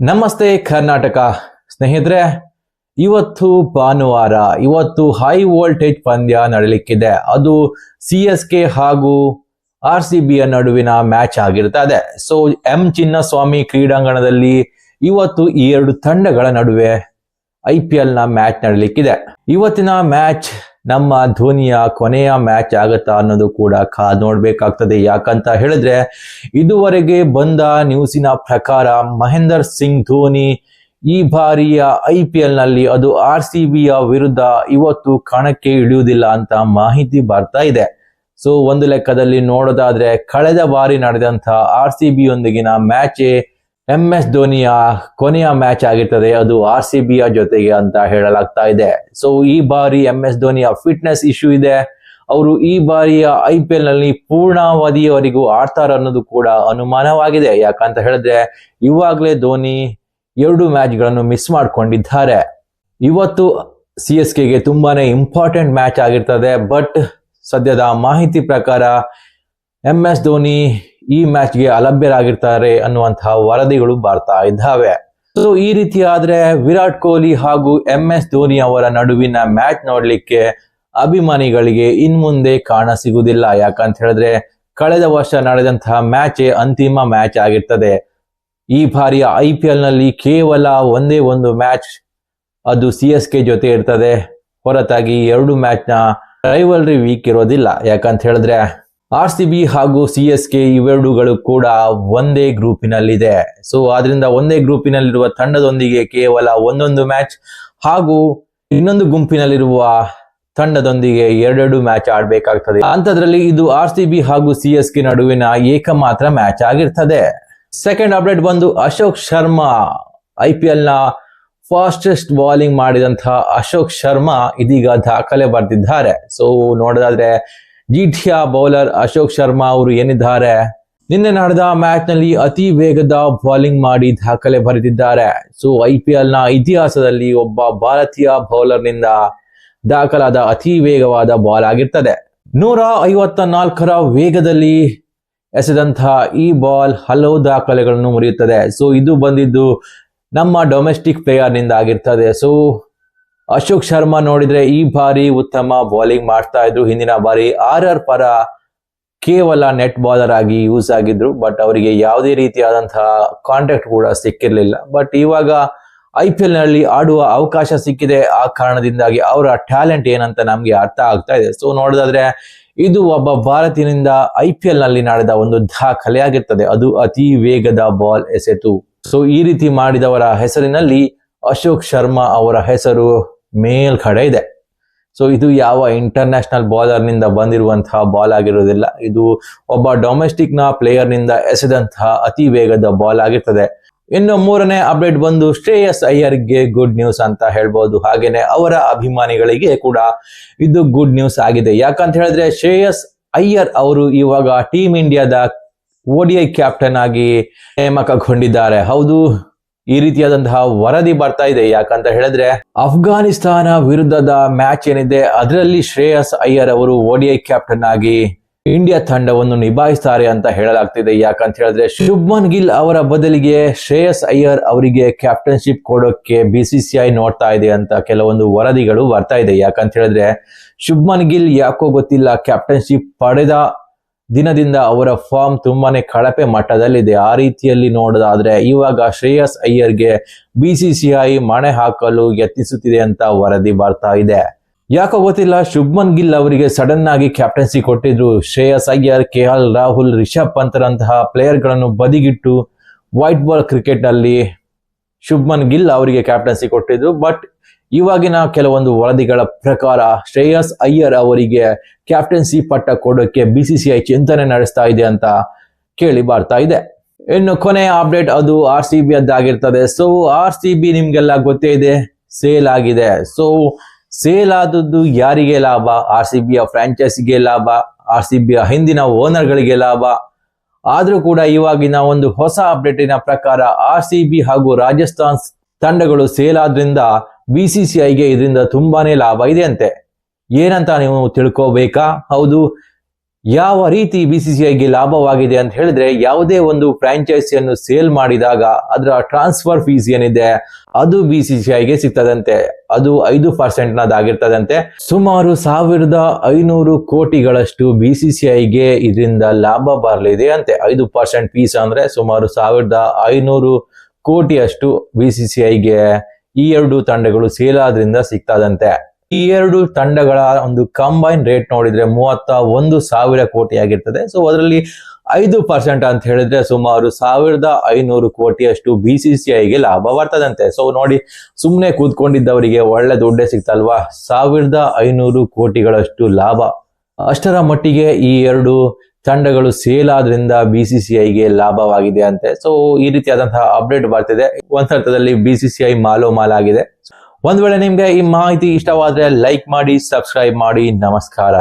ನಮಸ್ತೆ ಕರ್ನಾಟಕ ಸ್ನೇಹಿತರೆ, ಇವತ್ತು ಭಾನುವಾರ, ಇವತ್ತು ಹೈ ವೋಲ್ಟೇಜ್ ಪಂದ್ಯ ನಡೆಯಲಿಕ್ಕಿದೆ. ಅದು CSK ಹಾಗೂ RCB ನಡುವಿನ ಮ್ಯಾಚ್ ಆಗಿರ್ತದೆ. ಸೊ ಎಂ ಚಿನ್ನಸ್ವಾಮಿ ಕ್ರೀಡಾಂಗಣದಲ್ಲಿ ಇವತ್ತು ಈ ಎರಡು ತಂಡಗಳ ನಡುವೆ IPL ನ ಮ್ಯಾಚ್ ನಡೆಯಲಿಕ್ಕಿದೆ. ಇವತ್ತಿನ ಮ್ಯಾಚ್ ನಮ್ಮ ಧೋನಿಯ ಕೊನೆಯ ಮ್ಯಾಚ್ ಆಗತ್ತಾ ಅನ್ನೋದು ಕೂಡ ಕಾದು ನೋಡ್ಬೇಕಾಗ್ತದೆ. ಯಾಕಂತ ಹೇಳಿದ್ರೆ ಇದುವರೆಗೆ ಬಂದ ನ್ಯೂಸಿನ ಪ್ರಕಾರ ಮಹೇಂದರ್ ಸಿಂಗ್ ಧೋನಿ ಈ ಬಾರಿಯ IPL ನಲ್ಲಿ ಅದು RCB ವಿರುದ್ಧ ಇವತ್ತು ಕಣಕ್ಕೆ ಇಳಿಯುವುದಿಲ್ಲ ಅಂತ ಮಾಹಿತಿ ಬರ್ತಾ ಇದೆ. ಸೊ ಒಂದು ಲೆಕ್ಕದಲ್ಲಿ ನೋಡೋದಾದ್ರೆ ಕಳೆದ ಬಾರಿ ನಡೆದಂತಹ RCB ಯೊಂದಿಗಿನ ಮ್ಯಾಚ್ MS ಧೋನಿಯ ಕೊನೆಯ ಮ್ಯಾಚ್ ಆಗಿರ್ತದೆ, ಅದು RCB ಜೊತೆಗೆ ಅಂತ ಹೇಳಲಾಗ್ತಾ ಇದೆ. ಸೊ ಈ ಬಾರಿ MS ಧೋನಿಯ ಫಿಟ್ನೆಸ್ ಇಶ್ಯೂ ಇದೆ. ಅವರು ಈ ಬಾರಿಯ IPL ನಲ್ಲಿ ಪೂರ್ಣಾವಧಿಯವರೆಗೂ ಆಡ್ತಾರ ಅನ್ನೋದು ಕೂಡ ಅನುಮಾನವಾಗಿದೆ. ಯಾಕಂತ ಹೇಳಿದ್ರೆ ಇವಾಗಲೇ ಧೋನಿ 2 ಮ್ಯಾಚ್ಗಳನ್ನು ಮಿಸ್ ಮಾಡ್ಕೊಂಡಿದ್ದಾರೆ. ಇವತ್ತು CSKಗೆ ತುಂಬಾನೇ ಇಂಪಾರ್ಟೆಂಟ್ ಮ್ಯಾಚ್ ಆಗಿರ್ತದೆ. ಬಟ್ ಸದ್ಯದ ಮಾಹಿತಿ ಪ್ರಕಾರ MS ಧೋನಿ ಈ ಮ್ಯಾಚ್ಗೆ ಅಲಭ್ಯರಾಗಿರ್ತಾರೆ ಅನ್ನುವಂತಹ ವರದಿಗಳು ಬರ್ತಾ ಇದ್ದಾವೆ. ಸೊ ಈ ರೀತಿ ಆದ್ರೆ ವಿರಾಟ್ ಕೊಹ್ಲಿ ಹಾಗೂ MS ಧೋನಿ ಅವರ ನಡುವಿನ ಮ್ಯಾಚ್ ನೋಡ್ಲಿಕ್ಕೆ ಅಭಿಮಾನಿಗಳಿಗೆ ಇನ್ಮುಂದೆ ಕಾಣ ಸಿಗುವುದಿಲ್ಲ. ಯಾಕಂತ ಹೇಳಿದ್ರೆ ಕಳೆದ ವರ್ಷ ನಡೆದಂತಹ ಮ್ಯಾಚ್ ಅಂತಿಮ ಮ್ಯಾಚ್ ಆಗಿರ್ತದೆ. ಈ ಬಾರಿಯ IPL ನಲ್ಲಿ ಕೇವಲ ಒಂದೇ ಒಂದು ಮ್ಯಾಚ್, ಅದು CSK ಜೊತೆ ಇರ್ತದೆ. ಹೊರತಾಗಿ 2 ಮ್ಯಾಚ್ ನ ರೈವಲ್ರಿ ವೀಕ್ ಇರೋದಿಲ್ಲ. ಯಾಕಂತ ಹೇಳಿದ್ರೆ RCB ಹಾಗೂ CSK ಇವೆರಡುಗಳು ಕೂಡ ಒಂದೇ ಗ್ರೂಪಿನಲ್ಲಿದೆ. ಸೊ ಆದ್ರಿಂದ ಒಂದೇ ಗ್ರೂಪಿನಲ್ಲಿರುವ ತಂಡದೊಂದಿಗೆ ಕೇವಲ ಒಂದೊಂದು ಮ್ಯಾಚ್ ಹಾಗೂ ಇನ್ನೊಂದು ಗುಂಪಿನಲ್ಲಿರುವ ತಂಡದೊಂದಿಗೆ 2 ಮ್ಯಾಚ್ ಆಡಬೇಕಾಗ್ತದೆ. ಅಂತದ್ರಲ್ಲಿ ಇದು RCB ಹಾಗೂ CSK ನಡುವಿನ ಏಕಮಾತ್ರ ಮ್ಯಾಚ್ ಆಗಿರ್ತದೆ. ಸೆಕೆಂಡ್ ಅಪ್ಡೇಟ್ ಬಂದು ಅಶೋಕ್ ಶರ್ಮಾ, IPL ನ ಫಾಸ್ಟೆಸ್ಟ್ ಬೌಲಿಂಗ್ ಮಾಡಿದಂತಹ ಅಶೋಕ್ ಶರ್ಮಾ ಇದೀಗ ದಾಖಲೆ ಬರ್ತಿದ್ದಾರೆ. ಸೊ ನೋಡೋದಾದ್ರೆ ಜಿಟಿಯ ಬೌಲರ್ ಅಶೋಕ್ ಶರ್ಮಾ ಅವರು ಏನಿದ್ದಾರೆ, ನಿನ್ನೆ ನಡೆದ ಮ್ಯಾಚ್ ನಲ್ಲಿ ಅತಿ ವೇಗದ ಬೌಲಿಂಗ್ ಮಾಡಿ ದಾಖಲೆ ಬರೆದಿದ್ದಾರೆ. ಸೊ IPL ನ ಇತಿಹಾಸದಲ್ಲಿ ಒಬ್ಬ ಭಾರತೀಯ ಬೌಲರ್ ನಿಂದ ದಾಖಲಾದ ಅತಿ ವೇಗವಾದ ಬಾಲ್ ಆಗಿರ್ತದೆ. 154 ವೇಗದಲ್ಲಿ ಎಸೆದಂತಹ ಈ ಬಾಲ್ ಹಲವು ದಾಖಲೆಗಳನ್ನು ಮುರಿಯುತ್ತದೆ. ಸೊ ಇದು ಬಂದಿದ್ದು ನಮ್ಮ ಡೊಮೆಸ್ಟಿಕ್ ಪ್ಲೇಯರ್ ನಿಂದ ಆಗಿರ್ತದೆ. ಸೊ ಅಶೋಕ್ ಶರ್ಮಾ ನೋಡಿದ್ರೆ ಈ ಬಾರಿ ಉತ್ತಮ ಬೌಲಿಂಗ್ ಮಾಡ್ತಾ ಇದ್ರು. ಹಿಂದಿನ ಬಾರಿ RR ಪರ ಕೇವಲ ನೆಟ್ ಬಾಲರ್ ಆಗಿ ಯೂಸ್ ಆಗಿದ್ರು. ಬಟ್ ಅವರಿಗೆ ಯಾವುದೇ ರೀತಿಯಾದಂತಹ ಕಾಂಟ್ಯಾಕ್ಟ್ ಕೂಡ ಸಿಕ್ಕಿರ್ಲಿಲ್ಲ. ಬಟ್ ಇವಾಗ IPL ನಲ್ಲಿ ಆಡುವ ಅವಕಾಶ ಸಿಕ್ಕಿದೆ. ಆ ಕಾರಣದಿಂದಾಗಿ ಅವರ ಟ್ಯಾಲೆಂಟ್ ಏನಂತ ನಮ್ಗೆ ಅರ್ಥ ಆಗ್ತಾ ಇದೆ. ಸೊ ನೋಡೋದಾದ್ರೆ ಇದು ಒಬ್ಬ ಭಾರತೀಯನಿಂದ IPL ನಲ್ಲಿ ನಡೆದ ಒಂದು ದಾಖಲೆ ಆಗಿರ್ತದೆ. ಅದು ಅತಿ ವೇಗದ ಬಾಲ್ ಎಸೆತು. ಸೊ ಈ ರೀತಿ ಮಾಡಿದವರ ಹೆಸರಿನಲ್ಲಿ ಅಶೋಕ್ ಶರ್ಮಾ ಅವರ ಹೆಸರು ಮೇಲ್ಗಡೆ ಇದೆ. ಸೊ ಇದು ಯಾವ ಇಂಟರ್ನ್ಯಾಷನಲ್ ಬೌಲರ್ ನಿಂದ ಬಂದಿರುವಂತಹ ಬಾಲ್ ಆಗಿರೋದಿಲ್ಲ. ಇದು ಒಬ್ಬ ಡೊಮೆಸ್ಟಿಕ್ ನ ಪ್ಲೇಯರ್ ನಿಂದ ಎಸೆದಂತಹ ಅತಿ ವೇಗದ ಬಾಲ್ ಆಗಿರ್ತದೆ. ಇನ್ನು ಮೂರನೇ ಅಪ್ಡೇಟ್ ಬಂದು ಶ್ರೇಯಸ್ ಅಯ್ಯರ್ಗೆ ಗುಡ್ ನ್ಯೂಸ್ ಅಂತ ಹೇಳ್ಬೋದು. ಹಾಗೇನೆ ಅವರ ಅಭಿಮಾನಿಗಳಿಗೆ ಕೂಡ ಇದು ಗುಡ್ ನ್ಯೂಸ್ ಆಗಿದೆ. ಯಾಕಂತ ಹೇಳಿದ್ರೆ ಶ್ರೇಯಸ್ ಅಯ್ಯರ್ ಅವರು ಇವಾಗ ಟೀಮ್ ಇಂಡಿಯಾದ ODI ಕ್ಯಾಪ್ಟನ್ ಆಗಿ ನೇಮಕಗೊಂಡಿದ್ದಾರೆ. ಹೌದು, ಈ ರೀತಿಯಾದಂತಹ ವರದಿ ಬರ್ತಾ ಇದೆ. ಯಾಕಂತ ಹೇಳಿದ್ರೆ ಅಫ್ಘಾನಿಸ್ತಾನ ವಿರುದ್ಧದ ಮ್ಯಾಚ್ ಏನಿದೆ ಅದರಲ್ಲಿ ಶ್ರೇಯಸ್ ಅಯ್ಯರ್ ಅವರು ODI ಕ್ಯಾಪ್ಟನ್ ಆಗಿ ಇಂಡಿಯಾ ತಂಡವನ್ನು ನಿಭಾಯಿಸ್ತಾರೆ ಅಂತ ಹೇಳಲಾಗ್ತಿದೆ. ಯಾಕಂತ ಹೇಳಿದ್ರೆ ಶುಭ್ಮನ್ ಗಿಲ್ ಅವರ ಬದಲಿಗೆ ಶ್ರೇಯಸ್ ಅಯ್ಯರ್ ಅವರಿಗೆ ಕ್ಯಾಪ್ಟನ್ಶಿಪ್ ಕೊಡೋಕೆ BCCI ನೋಡ್ತಾ ಇದೆ ಅಂತ ಕೆಲವೊಂದು ವರದಿಗಳು ಬರ್ತಾ ಇದೆ. ಯಾಕಂತ ಹೇಳಿದ್ರೆ ಶುಭ್ಮನ್ ಗಿಲ್ ಯಾಕೋ ಗೊತ್ತಿಲ್ಲ, ಕ್ಯಾಪ್ಟನ್ಶಿಪ್ ಪಡೆದ ದಿನದಿಂದ ಅವರ ಫಾರ್ಮ್ ತುಂಬಾನೇ ಕಳಪೆ ಮಟ್ಟದಲ್ಲಿದೆ. ಆ ರೀತಿಯಲ್ಲಿ ನೋಡೋದಾದ್ರೆ ಇವಾಗ ಶ್ರೇಯಸ್ ಅಯ್ಯರ್ಗೆ BCCI ಮಣೆ ಹಾಕಲು ಯತ್ನಿಸುತ್ತಿದೆ ಅಂತ ವರದಿ ಬರ್ತಾ ಇದೆ. ಯಾಕೋ ಗೊತ್ತಿಲ್ಲ, ಶುಭ್ಮನ್ ಗಿಲ್ ಅವರಿಗೆ ಸಡನ್ ಆಗಿ ಕ್ಯಾಪ್ಟನ್ಸಿ ಕೊಟ್ಟಿದ್ರು. ಶ್ರೇಯಸ್ ಅಯ್ಯರ್, KL ರಾಹುಲ್, ರಿಷಬ್ ಪಂತರಂತಹ ಪ್ಲೇಯರ್ ಗಳನ್ನು ಬದಿಗಿಟ್ಟು ವೈಟ್ ಬಾಲ್ ಕ್ರಿಕೆಟ್ ನಲ್ಲಿ ಶುಭ್ಮನ್ ಗಿಲ್ ಅವರಿಗೆ ಕ್ಯಾಪ್ಟನ್ಸಿ ಕೊಟ್ಟಿದ್ರು. ಬಟ್ ಇವಾಗಿನ ಕೆಲವೊಂದು ವರದಿಗಳ ಪ್ರಕಾರ ಶ್ರೇಯಸ್ ಅಯ್ಯರ್ ಅವರಿಗೆ ಕ್ಯಾಪ್ಟನ್ಸಿ ಪಟ್ಟ ಕೊಡೋಕೆ BCCI ಚಿಂತನೆ ನಡೆಸ್ತಾ ಇದೆ ಅಂತ ಕೇಳಿ ಬರ್ತಾ ಇದೆ. ಇನ್ನು ಕೊನೆಯ ಅಪ್ಡೇಟ್ ಅದು RCB ಅದ್ದಾಗಿರ್ತದೆ. ಸೊ RCB ನಿಮ್ಗೆಲ್ಲ ಗೊತ್ತೇ ಇದೆ, ಸೇಲ್ ಆಗಿದೆ. ಸೊ ಸೇಲ್ ಆದದ್ದು ಯಾರಿಗೆ ಲಾಭ? RCB ಫ್ರಾಂಚೈಸಿಗೆ ಲಾಭ, RCB ಹಿಂದಿನ ಓನರ್ಗಳಿಗೆ ಲಾಭ. ಆದ್ರೂ ಕೂಡ ಇವಾಗಿನ ಒಂದು ಹೊಸ ಅಪ್ಡೇಟಿನ ಪ್ರಕಾರ RCB ಹಾಗೂ ರಾಜಸ್ಥಾನ್ ತಂಡಗಳು ಸೇಲ್ ಆದ್ರಿಂದ BCCIಗೆ ಇದರಿಂದ ತುಂಬಾನೇ ಲಾಭ ಇದೆ ಅಂತೆ. ಏನಂತ ನೀವು ತಿಳ್ಕೋಬೇಕಾ? ಹೌದು, ಯಾವ ರೀತಿ BCCIಗೆ ಲಾಭವಾಗಿದೆ ಅಂತ ಹೇಳಿದ್ರೆ, ಯಾವುದೇ ಒಂದು ಫ್ರಾಂಚೈಸಿಯನ್ನು ಸೇಲ್ ಮಾಡಿದಾಗ ಅದರ ಟ್ರಾನ್ಸ್ಫರ್ ಫೀಸ್ ಏನಿದೆ ಅದು BCCIಗೆ ಸಿಗ್ತದಂತೆ. ಅದು 5% ನದಾಗಿರ್ತದಂತೆ. ಸುಮಾರು 1500 ಕೋಟಿಗಳಷ್ಟು BCCIಗೆ ಇದರಿಂದ ಲಾಭ ಬರಲಿದೆ ಅಂತೆ. 5% ಫೀಸ್ ಅಂದ್ರೆ ಸುಮಾರು 1500 ಕೋಟಿಯಷ್ಟು BCCIಗೆ ಈ ಎರಡು ತಂಡಗಳು ಸೇಲ್ ಆದ್ರಿಂದ ಸಿಗ್ತದಂತೆ. ಈ ಎರಡು ತಂಡಗಳ ಒಂದು ಕಂಬೈನ್ ರೇಟ್ ನೋಡಿದ್ರೆ 31,000 ಕೋಟಿ ಆಗಿರ್ತದೆ. ಸೊ ಅದರಲ್ಲಿ 5% ಅಂತ ಹೇಳಿದ್ರೆ ಸುಮಾರು 1500 ಕೋಟಿಯಷ್ಟು BCCIಗೆ ಲಾಭ ಬರ್ತದಂತೆ. ಸೊ ನೋಡಿ, ಸುಮ್ಮನೆ ಕೂತ್ಕೊಂಡಿದ್ದವರಿಗೆ ಒಳ್ಳೆ ದುಡ್ಡೇ ಸಿಗ್ತಲ್ವಾ, 1500 ಕೋಟಿಗಳಷ್ಟು ಲಾಭ. ಅಷ್ಟರ ಮಟ್ಟಿಗೆ ಈ ಎರಡು ತಂಡಗಳು ಸೇಲ್ ಆದ್ರಿಂದ BCCIಗೆ ಲಾಭವಾಗಿದೆ ಅಂತೆ. ಸೊ ಈ ರೀತಿಯಾದಂತಹ ಅಪ್ಡೇಟ್ ಬರ್ತಿದೆ. ಒಂದರ್ಥದಲ್ಲಿ BCCI ಮಾಲ್ ಆಗಿದೆ. ಒಂದ್ ವೇಳೆ ನಿಮ್ಗೆ ಈ ಮಾಹಿತಿ ಇಷ್ಟವಾದ್ರೆ ಲೈಕ್ ಮಾಡಿ, ಸಬ್ಸ್ಕ್ರೈಬ್ ಮಾಡಿ. ನಮಸ್ಕಾರ.